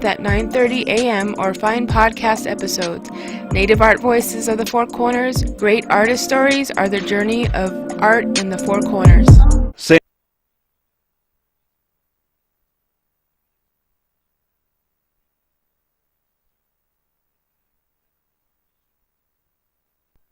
month at 9:30 a.m. or find podcast episodes. Native Art Voices of the Four Corners, great artist stories are the journey of art in the Four Corners.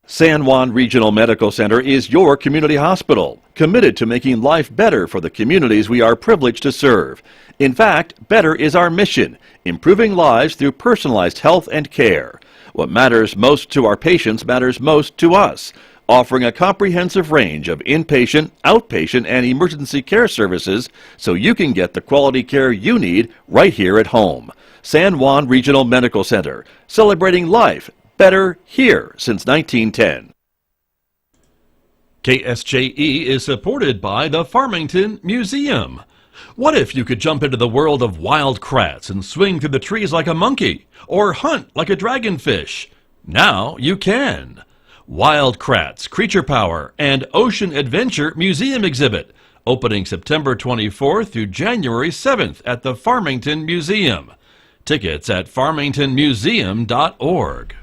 San Juan Regional Medical Center is your community hospital, committed to making life better for the communities we are privileged to serve. In fact, better is our mission, improving lives through personalized health and care. What matters most to our patients matters most to us, offering a comprehensive range of inpatient, outpatient, and emergency care services so you can get the quality care you need right here at home. San Juan Regional Medical Center, celebrating life better here since 1910. KSJE is supported by the Farmington Museum. What if you could jump into the world of wild kratts and swing through the trees like a monkey, or hunt like a dragonfish? Now you can. Wild Kratts, Creature Power, and Ocean Adventure Museum Exhibit, opening September 24th through January 7th at the Farmington Museum. Tickets at farmingtonmuseum.org.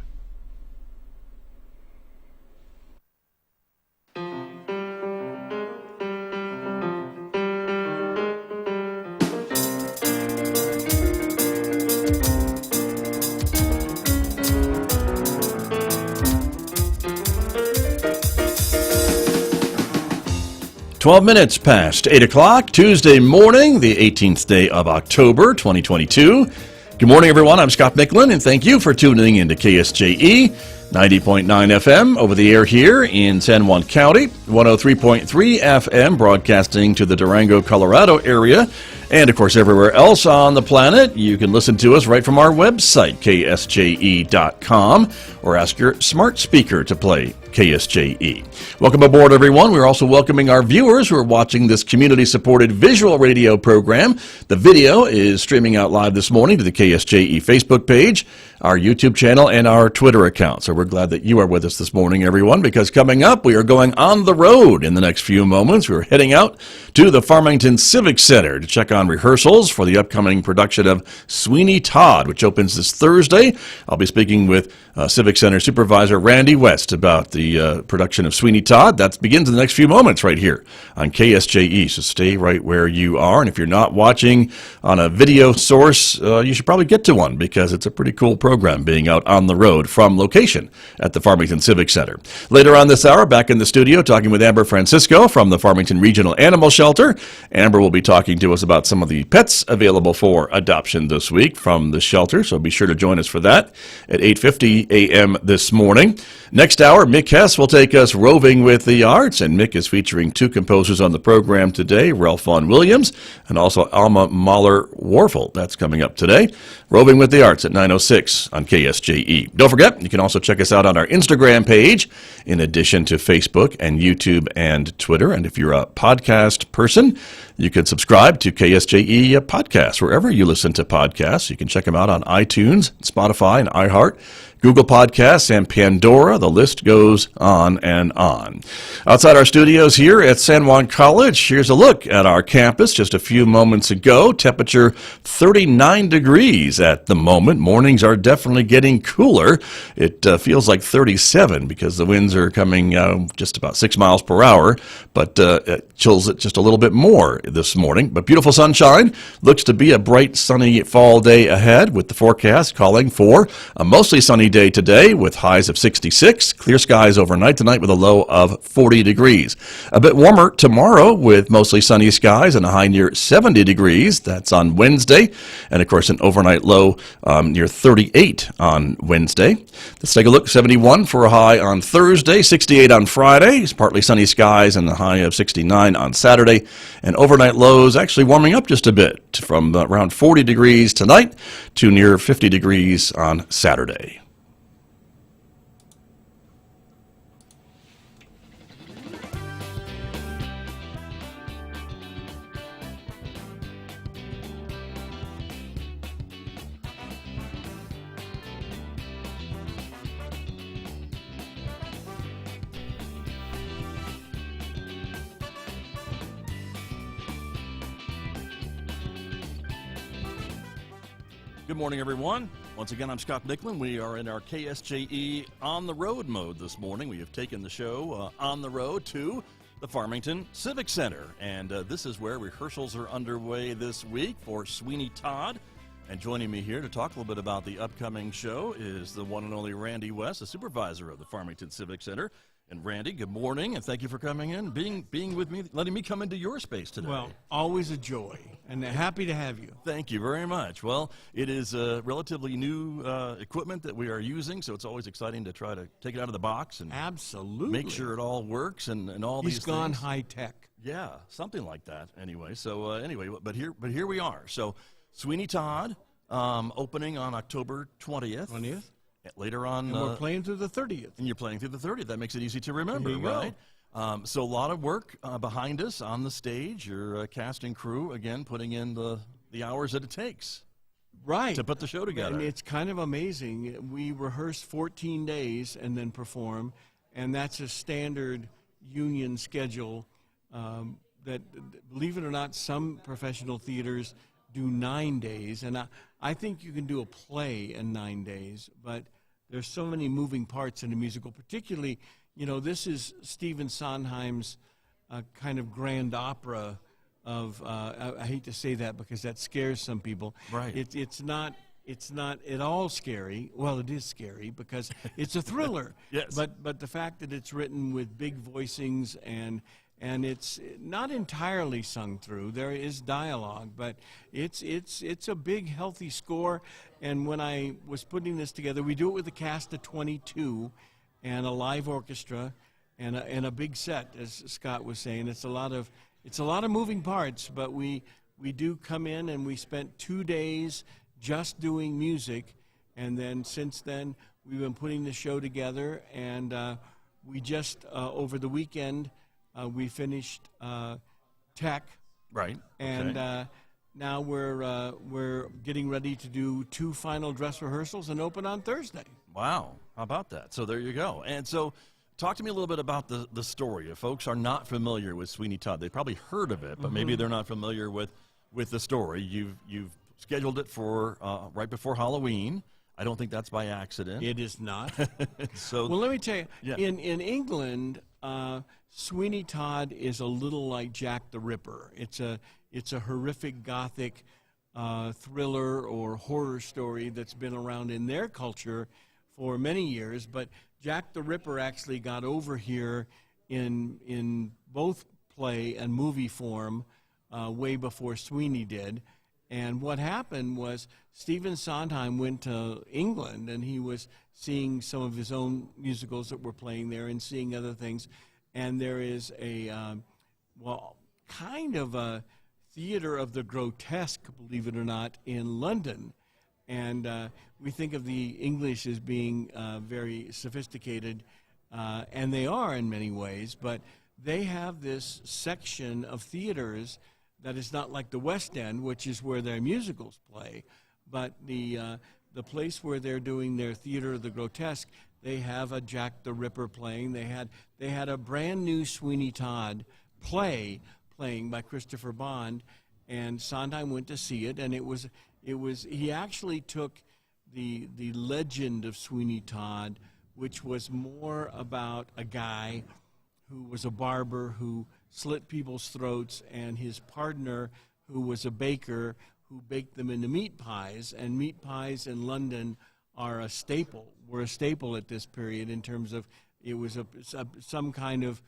Twelve minutes past 8 o'clock, Tuesday morning, the 18th day of October, 2022. Good morning, everyone. I'm Scott Michlin, and thank you for tuning in to KSJE 90.9 FM over the air here in San Juan County, 103.3 FM broadcasting to the Durango, Colorado area, and, of course, everywhere else on the planet. You can listen to us right from our website, ksje.com, or ask your smart speaker to play KSJE. Welcome aboard, everyone. We're also welcoming our viewers who are watching this community-supported visual radio program. The video is streaming out live this morning to the KSJE Facebook page, our YouTube channel, and our Twitter account. So we're glad that you are with us this morning, everyone, because coming up, we are going on the road in the next few moments. We're heading out to the Farmington Civic Center to check on rehearsals for the upcoming production of Sweeney Todd, which opens this Thursday. I'll be speaking with Civic Center Supervisor Randy West about the production of Sweeney Todd. That begins in the next few moments right here on KSJE, so stay right where you are. And if you're not watching on a video source, you should probably get to one, because it's a pretty cool program being out on the road from location at the Farmington Civic Center. Later on this hour, back in the studio, talking with Amber Francisco from the Farmington Regional Animal Shelter. Amber will be talking to us about some of the pets available for adoption this week from the shelter, so be sure to join us for that at 8:50 a.m. this morning. Next hour, Mick Hess will take us roving with the arts, and Mick is featuring two composers on the program today, Ralph Vaughan Williams and also Alma Mahler-Warfel. That's coming up today. Roving with the Arts at 9:06 on KSJE. Don't forget, you can also check us out on our Instagram page, in addition to Facebook and YouTube and Twitter. And if you're a podcast person, you can subscribe to KSJE Podcasts wherever you listen to podcasts. You can check them out on iTunes, Spotify, and iHeart, Google Podcasts, and Pandora. The list goes on and on. Outside our studios here at San Juan College, here's a look at our campus just a few moments ago. Temperature 39 degrees at the moment. Mornings are definitely getting cooler. It feels like 37 because the winds are coming just about 6 miles per hour, but it chills it just a little bit more this morning. But beautiful sunshine. Looks to be a bright, sunny fall day ahead, with the forecast calling for a mostly sunny day today with highs of 66. Clear skies overnight tonight with a low of 40 degrees. A bit warmer tomorrow with mostly sunny skies and a high near 70 degrees. That's on Wednesday. And, of course, an overnight low near 38 on Wednesday. Let's take a look. 71 for a high on Thursday, 68 on Friday. It's partly sunny skies and a high of 69 on Saturday. And overnight lows actually warming up just a bit from around 40 degrees tonight to near 50 degrees on Saturday. Good morning, everyone. Once again, I'm Scott Michlin. We are in our KSJE on the road mode this morning. We have taken the show on the road to the Farmington Civic Center, and this is where rehearsals are underway this week for Sweeney Todd. And joining me here to talk a little bit about the upcoming show is the one and only Randy West, the supervisor of the Farmington Civic Center. And Randy, good morning, and thank you for coming in, being with me, letting me come into your space today. Well, always a joy, and happy to have you. Thank you very much. Well, it is relatively new equipment that we are using, so it's always exciting to try to take it out of the box and absolutely make sure it all works and all these things. He's gone high tech. Yeah, something like that. Anyway, so but here we are. So Sweeney Todd opening on October 20th. 20th. Later on, And we're playing through the 30th. And you're playing through the 30th. That makes it easy to remember, There you right? So a lot of work behind us on the stage. Your cast and crew, again, putting in the hours that it takes. Right. To put the show together. And it's kind of amazing. We rehearse 14 days and then perform, and that's a standard union schedule that, believe it or not, some professional theaters do 9 days. And I think you can do a play in 9 days, but there's so many moving parts in a musical, particularly, this is Stephen Sondheim's kind of grand opera of, I hate to say that because that scares some people. Right. It's not at all scary. Well, it is scary because it's a thriller. Yes. But the fact that it's written with big voicings and it's not entirely sung through. There is dialogue, but it's a big, healthy score. And when I was putting this together, we do it with a cast of 22 and a live orchestra and a big set, as Scott was saying. It's a lot of moving parts, but we do come in, and we spent 2 days just doing music, and then since then we've been putting the show together, and we just over the weekend we finished tech, right? And okay. Now we're getting ready to do 2 final dress rehearsals and open on Thursday. Wow, how about that? So there you go. And so talk to me a little bit about the story. If folks are not familiar with Sweeney Todd, they probably heard of it, but maybe they're not familiar with the story. You've scheduled it for right before Halloween. I don't think that's by accident. It is not. So, well, let me tell you, yeah. in England, Sweeney Todd is a little like Jack the Ripper. It's a horrific Gothic thriller or horror story that's been around in their culture for many years. But Jack the Ripper actually got over here in both play and movie form way before Sweeney did. And what happened was Stephen Sondheim went to England, and he was seeing some of his own musicals that were playing there and seeing other things. And there is kind of a theater of the grotesque, believe it or not, in London. And we think of the English as being very sophisticated, and they are in many ways, but they have this section of theaters that is not like the West End, which is where their musicals play, but the place where they're doing their theater of the grotesque, they have a Jack the Ripper playing. They had a brand new Sweeney Todd play playing by Christopher Bond, and Sondheim went to see it, and it was he actually took the legend of Sweeney Todd, which was more about a guy who was a barber who slit people's throats, and his partner, who was a baker, who baked them into meat pies. And meat pies in London are a staple. Were a staple at this period in terms of it was some kind of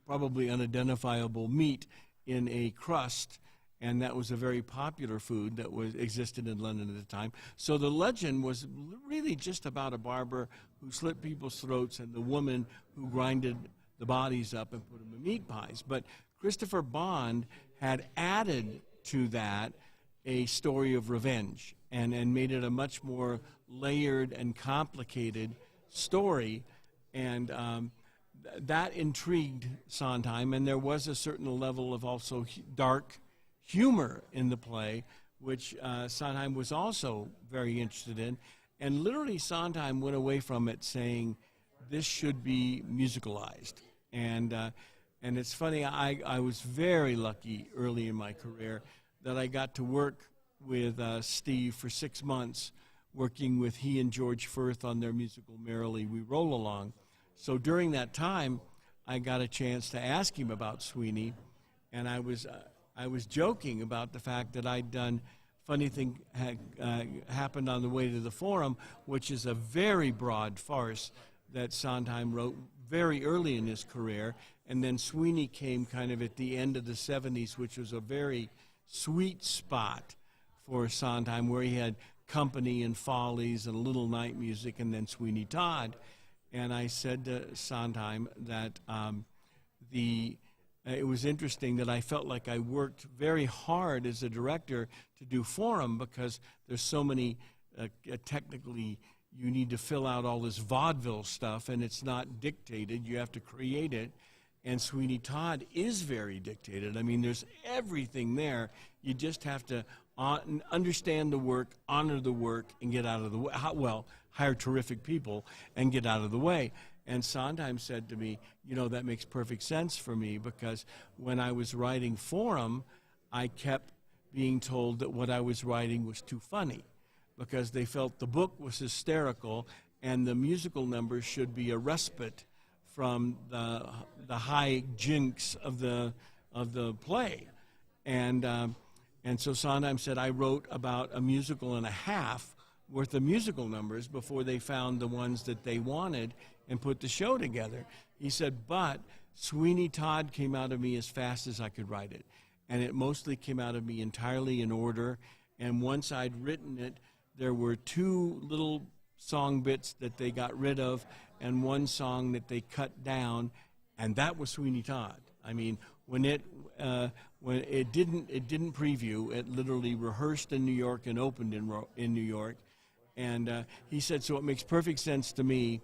probably unidentifiable meat in a crust, and that was a very popular food that existed in London at the time. So the legend was really just about a barber who slit people's throats and the woman who grinded the bodies up and put them in meat pies. But Christopher Bond had added to that a story of revenge and made it a much more layered and complicated story. And that intrigued Sondheim, and there was a certain level of also dark humor in the play, which Sondheim was also very interested in. And literally Sondheim went away from it saying, this should be musicalized. And it's funny, I was very lucky early in my career that I got to work with Steve for 6 months, working with he and George Firth on their musical Merrily We Roll Along. So during that time, I got a chance to ask him about Sweeney, and I was joking about the fact that I'd done Funny Thing Happened on the Way to the Forum, which is a very broad farce that Sondheim wrote very early in his career, and then Sweeney came kind of at the end of the 70s, which was a very sweet spot for Sondheim, where he had Company and Follies and Little Night Music, and then Sweeney Todd. And I said to Sondheim that it was interesting that I felt like I worked very hard as a director to do Forum, because there's so many technically, you need to fill out all this vaudeville stuff, and it's not dictated. You have to create it. And Sweeney Todd is very dictated. I mean, there's everything there. You just have to understand the work, honor the work, and get out of the way. Well, hire terrific people and get out of the way. And Sondheim said to me, you know, that makes perfect sense for me, because when I was writing Forum, I kept being told that what I was writing was too funny, because they felt the book was hysterical and the musical numbers should be a respite from the high jinks of the play. And so Sondheim said I wrote about a musical and a half worth of musical numbers before they found the ones that they wanted and put the show together. He said, but Sweeney Todd came out of me as fast as I could write it. And it mostly came out of me entirely in order. And once I'd written it, there were 2 little song bits that they got rid of and 1 song that they cut down, and that was Sweeney Todd. I mean, when it didn't preview, it literally rehearsed in New York and opened in New York. And he said, so it makes perfect sense to me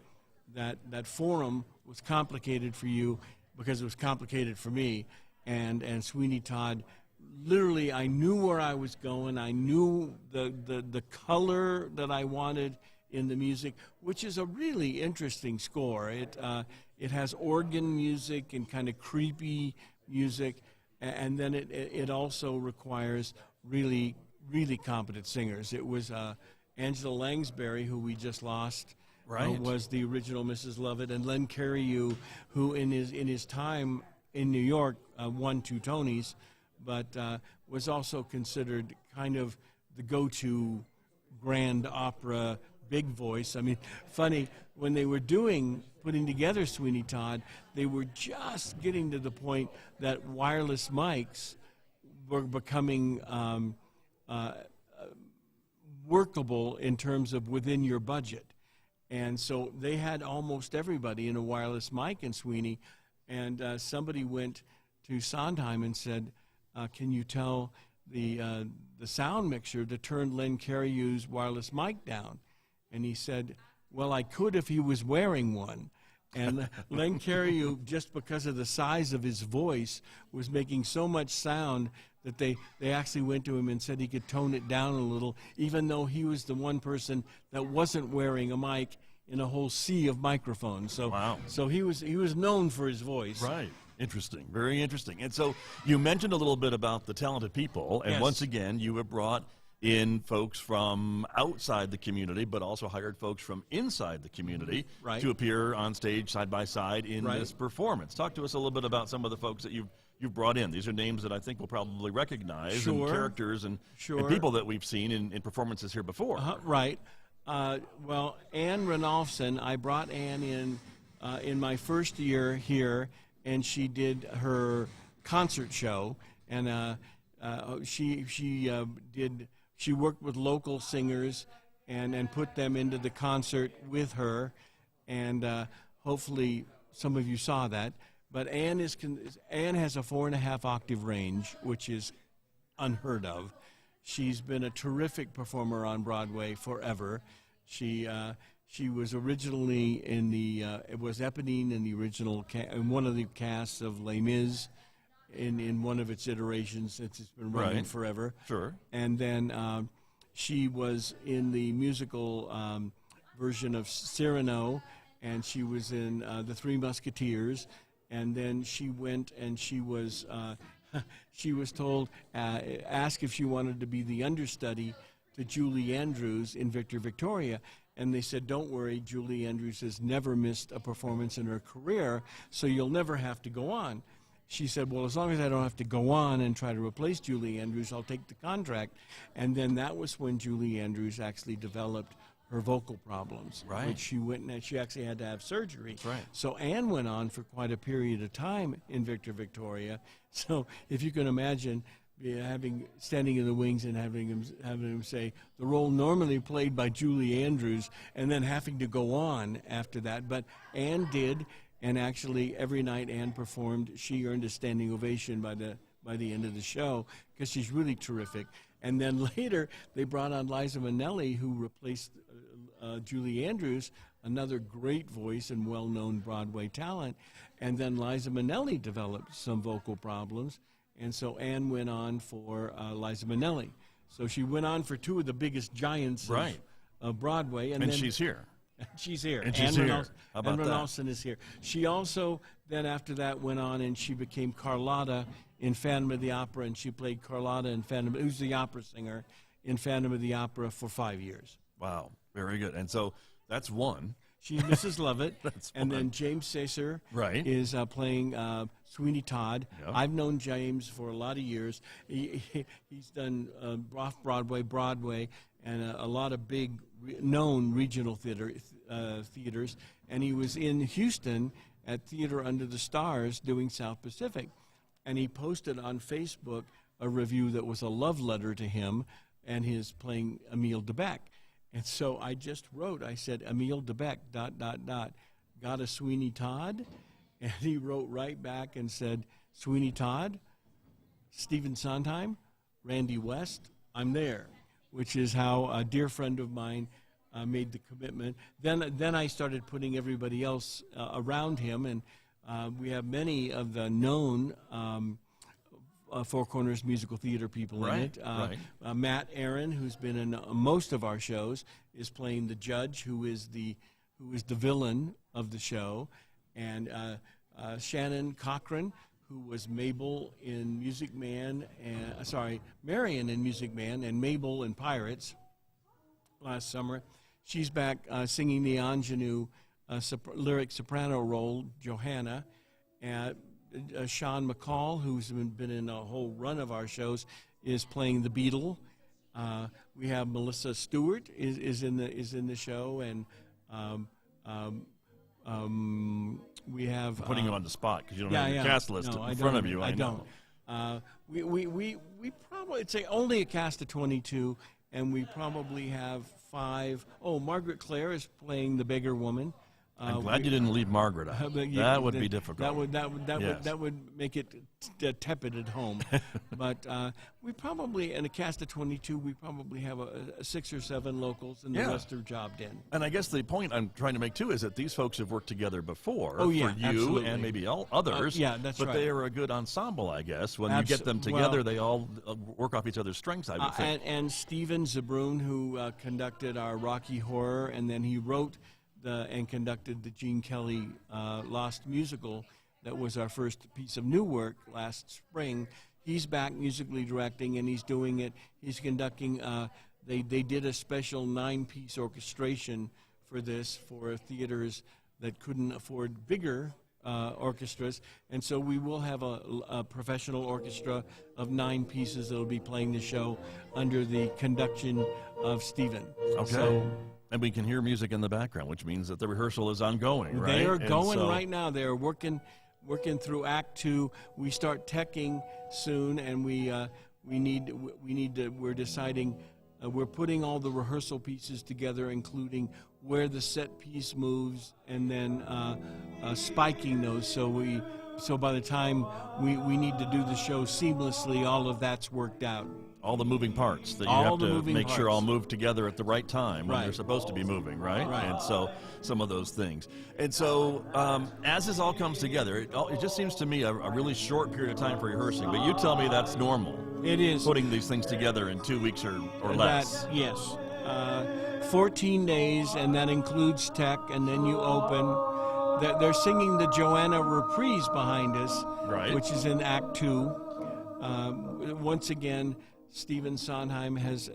that Forum was complicated for you because it was complicated for me. And Sweeney Todd, literally, I knew where I was going. I knew the color that I wanted in the music, which is a really interesting score. It has organ music and kind of creepy music, and then it also requires really, really competent singers. It was Angela Lansbury, who we just lost, right, was the original Mrs. Lovett, and Len Cariou, who in his time in New York won 2 Tonys, but was also considered kind of the go-to grand opera big voice. I mean, funny, when they were putting together Sweeney Todd, they were just getting to the point that wireless mics were becoming workable in terms of within your budget. And so they had almost everybody in a wireless mic in Sweeney, and somebody went to Sondheim and said, can you tell the sound mixer to turn Len Cariou's wireless mic down? And he said, well, I could if he was wearing one. And Len Cariou, just because of the size of his voice, was making so much sound that they actually went to him and said he could tone it down a little, even though he was the one person that wasn't wearing a mic in a whole sea of microphones. So, wow. So he was known for his voice. Right. Interesting. Very interesting. And so you mentioned a little bit about the talented people, and yes, once again, you have brought in folks from outside the community, but also hired folks from inside the community right, to appear on stage side by side in right, this performance. Talk to us a little bit about some of the folks that you've brought in. These are names that I think we'll probably recognize, sure, and characters and people that we've seen in performances here before. Right. Well, Ann Ranolfson, I brought Ann in my first year here, and she did her concert show, and she worked with local singers and put them into the concert with her, and hopefully some of you saw that. But Ann has a 4.5 octave range, which is unheard of. She's been a terrific performer on Broadway forever. She was originally in it was Eponine in the original in one of the casts of Les Mis, in one of its iterations, since it's been running forever. Sure. And then she was in the musical version of Cyrano, and she was in The Three Musketeers, and then she went and she was she was told, ask if she wanted to be the understudy to Julie Andrews in Victor Victoria. And they said, don't worry, Julie Andrews has never missed a performance in her career, so you'll never have to go on. She said, well, as long as I don't have to go on and try to replace Julie Andrews, I'll take the contract. And then that was when Julie Andrews actually developed her vocal problems, right, which she went and she actually had to have surgery. That's right. So Anne went on for quite a period of time in Victor Victoria. So if you can imagine standing in the wings and having him say the role normally played by Julie Andrews, and then having to go on after that. But Anne did, and actually every night Anne performed, she earned a standing ovation by the end of the show, because she's really terrific. And then later they brought on Liza Minnelli, who replaced Julie Andrews, another great voice and well-known Broadway talent. And then Liza Minnelli developed some vocal problems, and so Anne went on for Liza Minnelli. So she went on for two of the biggest giants of Broadway. And then she's here. She's here. And she's here. How about Anne that? Renalson is here. She also, then after that, went on and she became Carlotta in Phantom of the Opera, and she played Carlotta in Phantom, who's the opera singer, in Phantom of the Opera for 5 years. Wow, very good. And so that's one. She's Mrs. Lovett. That's and fun. then James Sacer Right. is playing Sweeney Todd. Yep. I've known James for a lot of years. He's done off-Broadway, and a lot of big known regional theaters. And he was in Houston at Theater Under the Stars doing South Pacific. And he posted on Facebook a review that was a love letter to him and his playing Emile Debec. And so I just wrote, I said, Emile Debec, ... got a Sweeney Todd? And he wrote right back and said, Sweeney Todd, Stephen Sondheim, Randy West, I'm there, which is how a dear friend of mine made the commitment. Then I started putting everybody else around him, and we have many of the known Four Corners musical theater people in it. Matt Aaron, who's been in most of our shows, is playing the judge, who is the villain of the show, and Shannon Cochran, who was Mabel in Music Man, Marion in Music Man, and Mabel in Pirates last summer. She's back singing the ingenue lyric soprano role, Johanna. Sean McCall, who's been in a whole run of our shows, is playing the Beetle. We have Melissa Stewart is in the show, and we have Putting you on the spot because you don't have your cast list in front of you. I don't. We probably, it's only a cast of 22, and we probably have 5. Oh, Margaret Clare is playing the beggar woman. I'm glad you didn't leave Margaret out. That would be difficult. That would make it tepid at home. But we probably, in a cast of 22, we probably have a 6 or 7 locals, and the rest are jobbed in. And I guess the point I'm trying to make too is that these folks have worked together before. Oh, yeah, for you absolutely. and maybe others. That's but right. They are a good ensemble, I guess. When you get them together, they all work off each other's strengths, I would think. And Steven Zabrun, who conducted our Rocky Horror, and then he wrote and conducted the Gene Kelly Lost musical. That was our first piece of new work last spring. He's back musically directing, and he's doing it. He's conducting, they did a special 9-piece orchestration for this for theaters that couldn't afford bigger orchestras. And so we will have a professional orchestra of 9 pieces that will be playing the show under the conduction of Stephen. Okay. So, and we can hear music in the background, which means that the rehearsal is ongoing, right? They are going right now. They are working through Act 2. We start teching soon, and we're deciding. We're putting all the rehearsal pieces together, including where the set piece moves, and then spiking those. So by the time we need to do the show seamlessly, all of that's worked out. All the moving parts that you have to make sure all move together at the right time when they're supposed to be moving, right? And so some of those things. And so as this all comes together, it just seems to me a really short period of time for rehearsing. But you tell me that's normal. It is. Putting these things together in 2 weeks or less. Yes. 14 days, and that includes tech, and then you open. They're singing the Joanna reprise behind us, which is in Act 2. once again, Stephen Sondheim has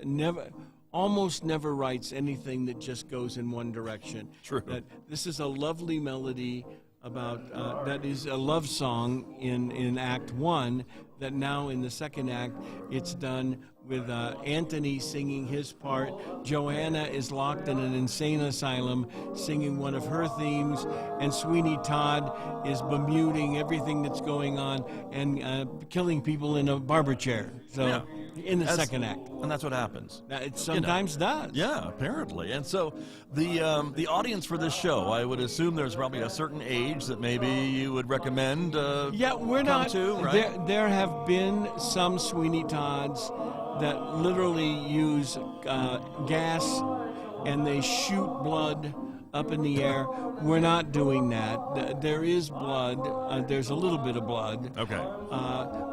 almost never writes anything that just goes in one direction. True. That this is a lovely melody about that is a love song in Act 1, that now in the second act it's done with Anthony singing his part. Joanna is locked in an insane asylum singing one of her themes, and Sweeney Todd is bemuting everything that's going on and killing people in a barber chair. So in the second act. And that's what happens. It sometimes does. Yeah, apparently. And so the audience for this show, I would assume there's probably a certain age that maybe you would recommend we're not to, right? There have been some Sweeney Todds that literally use gas and they shoot blood up in the air. We're not doing that. There is blood. There's a little bit of blood. Okay.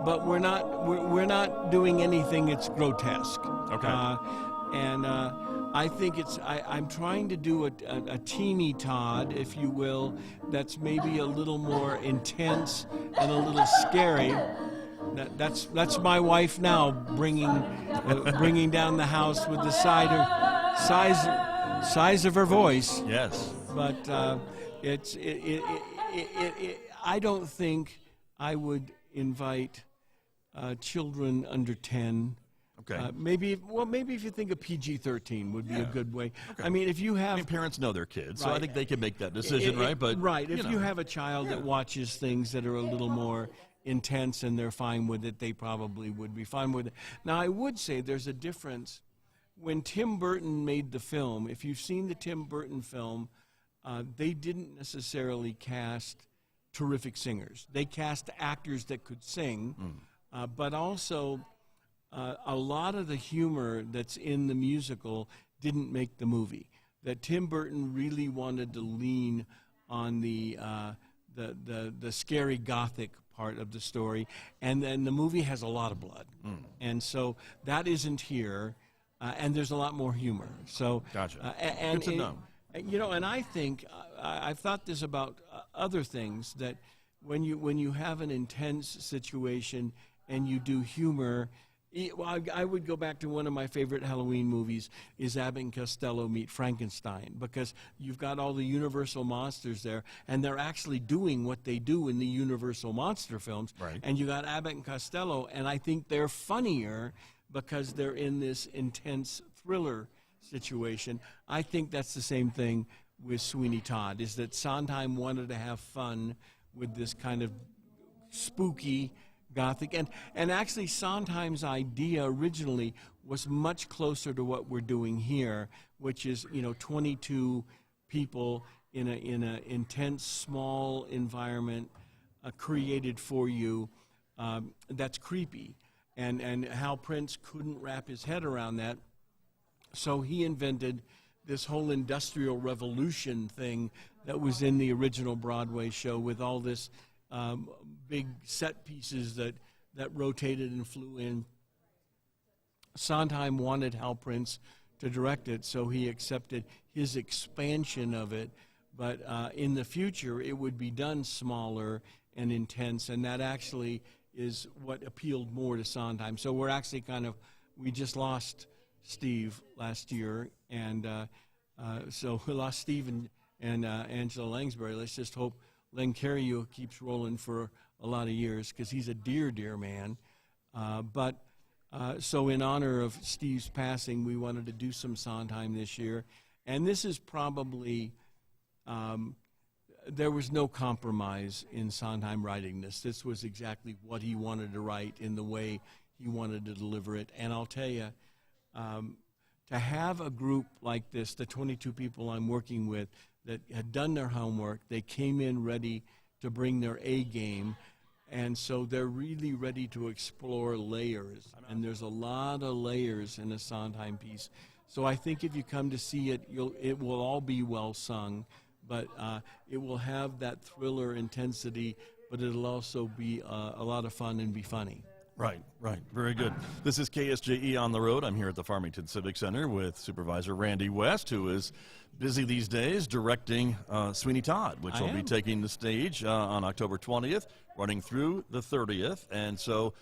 But we're not doing anything that's grotesque. Okay. And I think I'm trying to do a teeny Todd, if you will, that's maybe a little more intense and a little scary. That's my wife now bringing down the house with the size of her voice. Yes. But I don't think I would invite children under 10. Okay. Maybe if you think of PG-13 would be a good way. Okay. I mean, if you have parents know their kids, right. so I think they can make that decision, right? But right, if you have a child that watches things that are a little more intense and they're fine with it, they probably would be fine with it. Now, I would say there's a difference. When Tim Burton made the film, if you've seen the Tim Burton film, they didn't necessarily cast terrific singers. They cast actors that could sing, but also a lot of the humor that's in the musical didn't make the movie. That Tim Burton really wanted to lean on the scary gothic part of the story, and then the movie has a lot of blood, and so that isn't here, and there's a lot more humor. So gotcha. And good to know. And I think I've thought this about other things, that when you have an intense situation and you do humor. Well, I would go back to one of my favorite Halloween movies is Abbott and Costello Meet Frankenstein, because you've got all the Universal monsters there, and they're actually doing what they do in the Universal monster films. Right. And you got Abbott and Costello, and I think they're funnier because they're in this intense thriller situation. I think that's the same thing with Sweeney Todd, is that Sondheim wanted to have fun with this kind of spooky Gothic, and actually Sondheim's idea originally was much closer to what we're doing here, which is 22 people in a intense small environment created for you, that's creepy, and Hal Prince couldn't wrap his head around that, so he invented this whole Industrial Revolution thing that was in the original Broadway show, with all this big set pieces that rotated and flew in. Sondheim wanted Hal Prince to direct it, so he accepted his expansion of it. But in the future, it would be done smaller and intense, and that actually is what appealed more to Sondheim. So we're actually we just lost Steve last year, and so we lost Steve and Angela Langsbury. Let's just hope Len Cariou keeps rolling for a lot of years, because he's a dear man. So in honor of Steve's passing, we wanted to do some Sondheim this year. And this is probably, there was no compromise in Sondheim writing this. This was exactly what he wanted to write in the way he wanted to deliver it. And I'll tell you, to have a group like this, the 22 people I'm working with, that had done their homework, they came in ready to bring their A game, and so they're really ready to explore layers, and there's a lot of layers in a Sondheim piece. So I think if you come to see it, it will all be well sung, but it will have that thriller intensity, but it'll also be a lot of fun and be funny. Right. Very good. This is KSJE On the Road. I'm here at the Farmington Civic Center with Supervisor Randy West, who is busy these days directing Sweeney Todd, which will be taking the stage on October 20th, running through the 30th. And so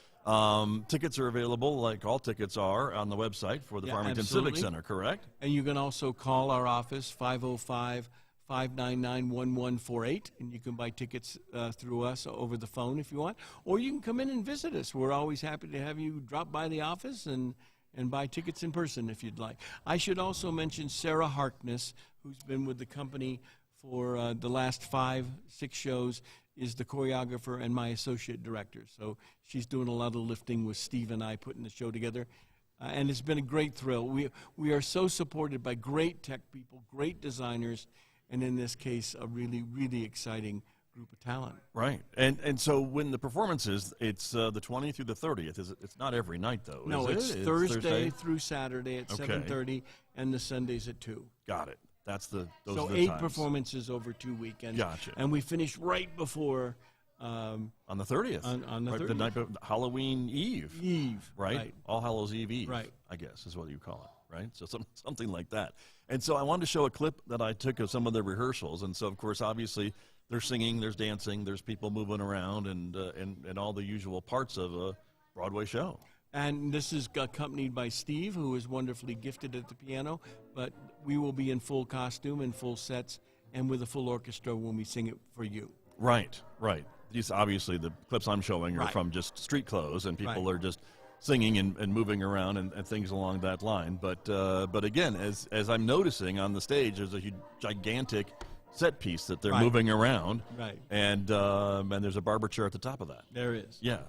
Tickets are available, like all tickets are, on the website for the Farmington absolutely. Civic Center, correct? And you can also call our office, 505-599-1148, and you can buy tickets through us over the phone if you want. Or you can come in and visit us. We're always happy to have you drop by the office and buy tickets in person if you'd like. I should also mention Sarah Harkness, who's been with the company for the last 5-6 shows, is the choreographer and my associate director. So she's doing a lot of lifting with Steve and I putting the show together. And it's been a great thrill. We are so supported by great tech people, great designers, and in this case, a really, really exciting group of talent. Right. And so when the performance is, it's the 20th through the 30th. It's not every night, though, No, is it? it's Thursday through Saturday at 7:30 and the Sundays at 2. Got it. Those so are the 8 times. Performances over 2 weekends. Gotcha. And we finish right before on the 30th. On the 30th. The night of Halloween Eve. Right? All Hallows Eve. Right. I guess is what you call it, right? So something like that. And so I wanted to show a clip that I took of some of the rehearsals. And so, of course, obviously, there's singing, there's dancing, there's people moving around, and all the usual parts of a Broadway show. And this is accompanied by Steve, who is wonderfully gifted at the piano, but we will be in full costume and full sets and with a full orchestra when we sing it for you. Right. These, obviously, the clips I'm showing are Right. from just street clothes, and people Right. are just singing and moving around and things along that line. But again, as I'm noticing on the stage, there's a gigantic set piece that they're Right. moving around. Right. And there's a barber chair at the top of that. There is. Yeah.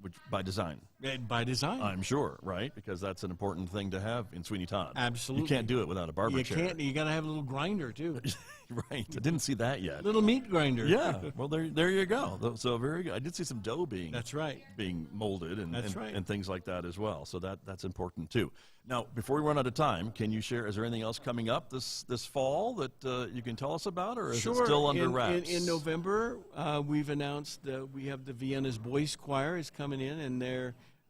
Which by design, By design. I'm sure, right? Because that's an important thing to have in Sweeney Todd. Absolutely. You can't do it without a barber You chair. can't. You got to have a little grinder, too. Right. I didn't see that yet. Little meat grinder. Yeah. Well, there you go. So very good. I did see some dough That's right. being molded and That's right. and things like that as well. So that's important too. Now, before we run out of time, can you share? Is there anything else coming up this fall that you can tell us about, or is it still under wraps? In November, we've announced that we have the Vienna's Boys Choir is coming in, and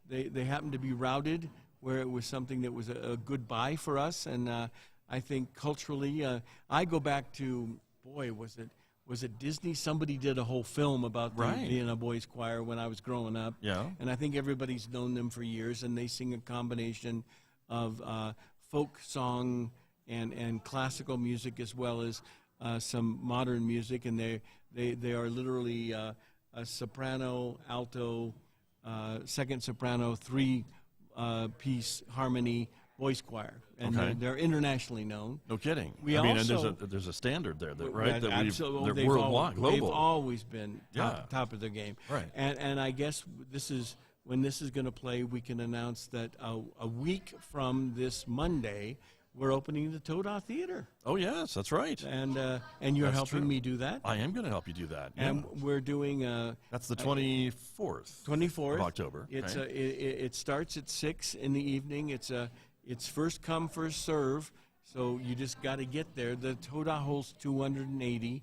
they happen to be routed where it was something that was a good buy for us, and I think culturally, I go back to, boy, was it Disney? Somebody did a whole film about the Right. Vienna Boys Choir when I was growing up. Yeah. And I think everybody's known them for years, and they sing a combination of folk song and classical music as well as some modern music, and they are literally a soprano, alto, second soprano, 3-piece harmony voice choir, and Okay. they're internationally known. No kidding. We I mean, also- and there's a standard there, right? That Absolutely, they're worldwide, global. They've always been Yeah. top of their game. Right. And I guess when this is going to play, we can announce that a week from this Monday, we're opening the Toda Theater, Oh yes, that's right. and you're That's helping true. me do that. I am going to help you do that. And yeah. we're doing That's the 24th. 24th of October. It's right? it starts at 6 in the evening. It's first come, first serve. So you just got to get there. The Toda holds 280,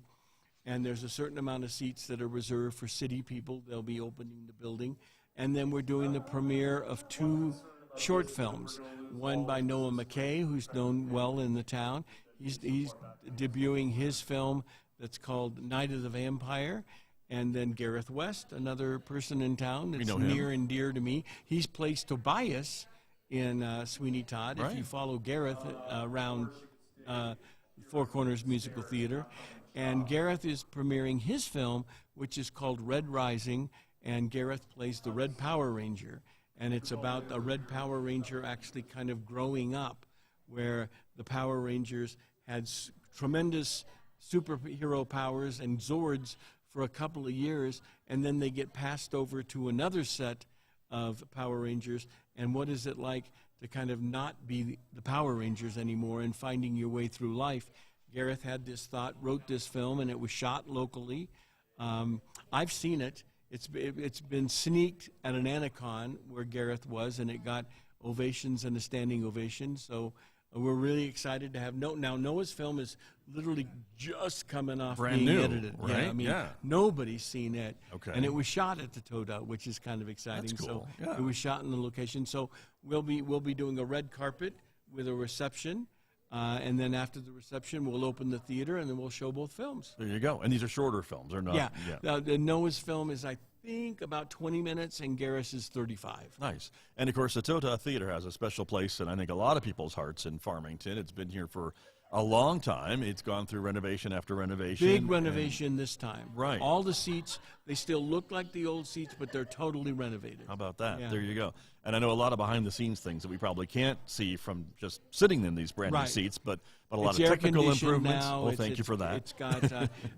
and there's a certain amount of seats that are reserved for city people. They'll be opening the building, and then we're doing the premiere of 2 short films. One by Noah McKay, who's known well in the town. He's debuting his film that's called Night of the Vampire. And then Gareth West, another person in town that's know him. near and dear to me. He's placed Tobias in Sweeney Todd. Right. If you follow Gareth around Four Corners Musical Theater. And Gareth is premiering his film, which is called Red Rising, and Gareth plays the Red Power Ranger. And it's about a Red Power Ranger actually kind of growing up, where the Power Rangers had tremendous superhero powers and Zords for a couple of years, and then they get passed over to another set of Power Rangers. And what is it like to kind of not be the Power Rangers anymore and finding your way through life? Gareth had this thought, wrote this film, and it was shot locally. I've seen it. It's been sneaked at an Anacon where Gareth was, and it got ovations and a standing ovation. So we're really excited to have now Noah's film is literally just coming off Brand being new, edited. right? Yeah, I mean, Yeah. nobody's seen it. Okay. And it was shot at the Toda, which is kind of exciting. That's cool. So Yeah. it was shot in the location. So we'll be doing a red carpet with a reception. And then after the reception, we'll open the theater, and then we'll show both films. There you go. And these are shorter films, or not? Yeah. The Noah's film is, I think about 20 minutes, and Garris is 35. Nice. And, of course, the Tota Theater has a special place in, I think, a lot of people's hearts in Farmington. It's been here for a long time. It's gone through renovation after renovation. Big renovation this time. Right. All the seats, they still look like the old seats, but they're totally renovated. How about that? Yeah. There you go. And I know a lot of behind-the-scenes things that we probably can't see from just sitting in these brand new Right. seats, but a lot It's of technical air-conditioned improvements. now. Well, thank you for that.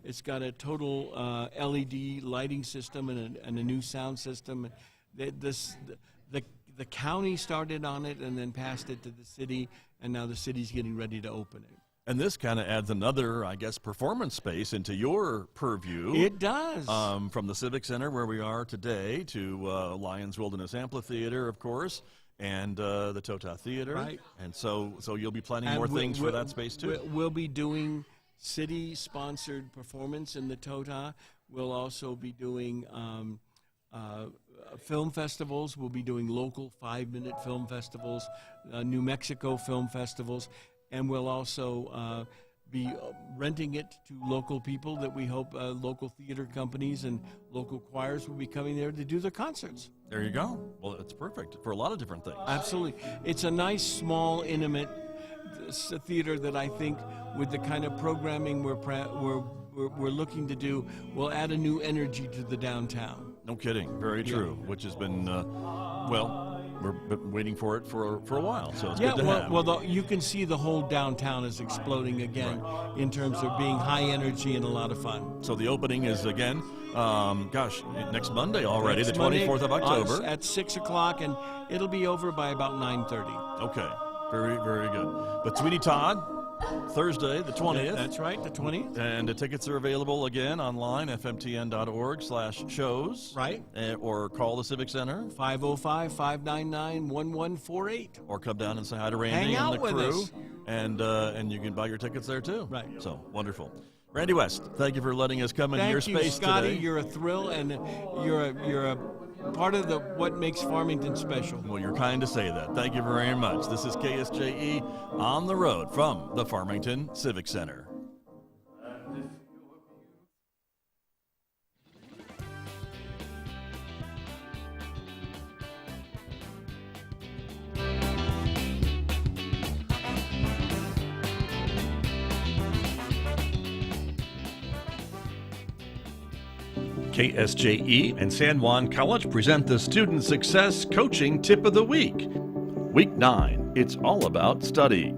It's got a total LED lighting system and a new sound system. The county started on it and then passed it to the city, and now the city's getting ready to open it. And this kind of adds another, I guess, performance space into your purview. It does. From the Civic Center, where we are today, to Lions Wilderness Amphitheater, of course, and the Tota Theater. Right. And so you'll be planning And more things for that space, too? We'll be doing city-sponsored performance in the Tota. We'll also be doing film festivals. We'll be doing local 5-minute film festivals, New Mexico film festivals, and we'll also be renting it to local people that we hope local theater companies and local choirs will be coming there to do their concerts. There you go. Well, it's perfect for a lot of different things. Absolutely. It's a nice, small, intimate theater that I think with the kind of programming we're looking to do will add a new energy to the downtown. No kidding. Very true. Which has been, we've been waiting for it for a while, so it's good to have. Well, you can see the whole downtown is exploding again in terms of being high energy and a lot of fun. So the opening is, again, next Monday already, the 24th of October. At 6 o'clock, and it'll be over by about 9:30. Okay. Very, very good. But Sweeney Todd, Thursday, the 20th. That's right, the 20th. And the tickets are available again online, fmtn.org/shows. Right. Or call the Civic Center. 505-599-1148. Or come down and say hi to Randy Hang and out the with crew. us. And you can buy your tickets there too. Right. So, wonderful. Randy West, thank you for letting us come into your Thank you, space Scotty. today. You're a thrill, and you're a part of what makes Farmington special. Well, you're kind to say that. Thank you very much. This is KSJE on the road from the Farmington Civic Center. KSJE and San Juan College present the Student Success Coaching Tip of the Week. Week 9, it's all about study.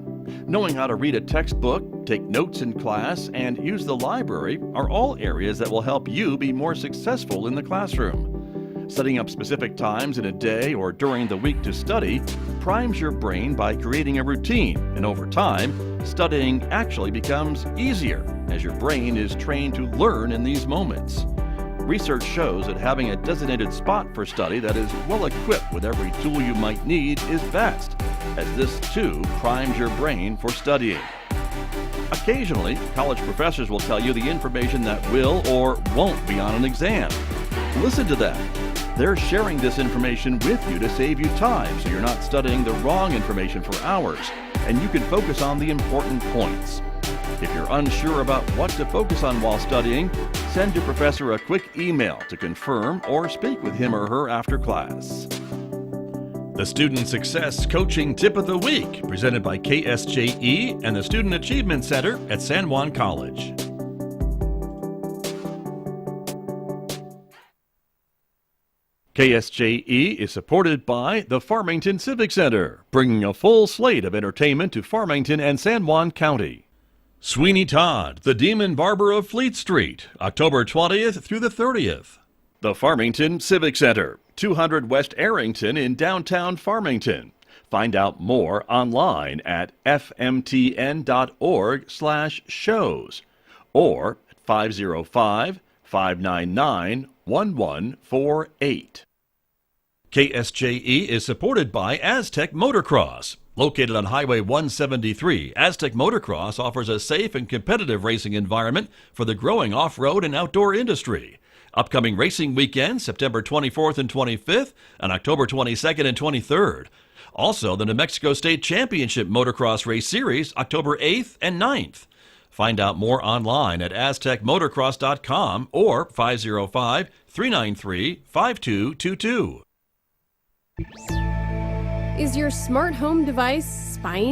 Knowing how to read a textbook, take notes in class, and use the library are all areas that will help you be more successful in the classroom. Setting up specific times in a day or during the week to study primes your brain by creating a routine, and over time, studying actually becomes easier as your brain is trained to learn in these moments. Research shows that having a designated spot for study that is well equipped with every tool you might need is best, as this too primes your brain for studying. Occasionally, college professors will tell you the information that will or won't be on an exam. Listen to them. They're sharing this information with you to save you time so you're not studying the wrong information for hours, and you can focus on the important points. If you're unsure about what to focus on while studying, send your professor a quick email to confirm or speak with him or her after class. The Student Success Coaching Tip of the Week, presented by KSJE and the Student Achievement Center at San Juan College. KSJE is supported by the Farmington Civic Center, bringing a full slate of entertainment to Farmington and San Juan County. Sweeney Todd, the Demon Barber of Fleet Street, October 20th through the 30th. The Farmington Civic Center, 200 West Arrington in downtown Farmington. Find out more online at fmtn.org/shows or at 505-599-1148. KSJE is supported by Aztec Motocross. Located on Highway 173, Aztec Motocross offers a safe and competitive racing environment for the growing off-road and outdoor industry. Upcoming racing weekends, September 24th and 25th, and October 22nd and 23rd. Also, the New Mexico State Championship Motocross Race Series, October 8th and 9th. Find out more online at aztecmotocross.com or 505-393-5222. Is your smart home device spying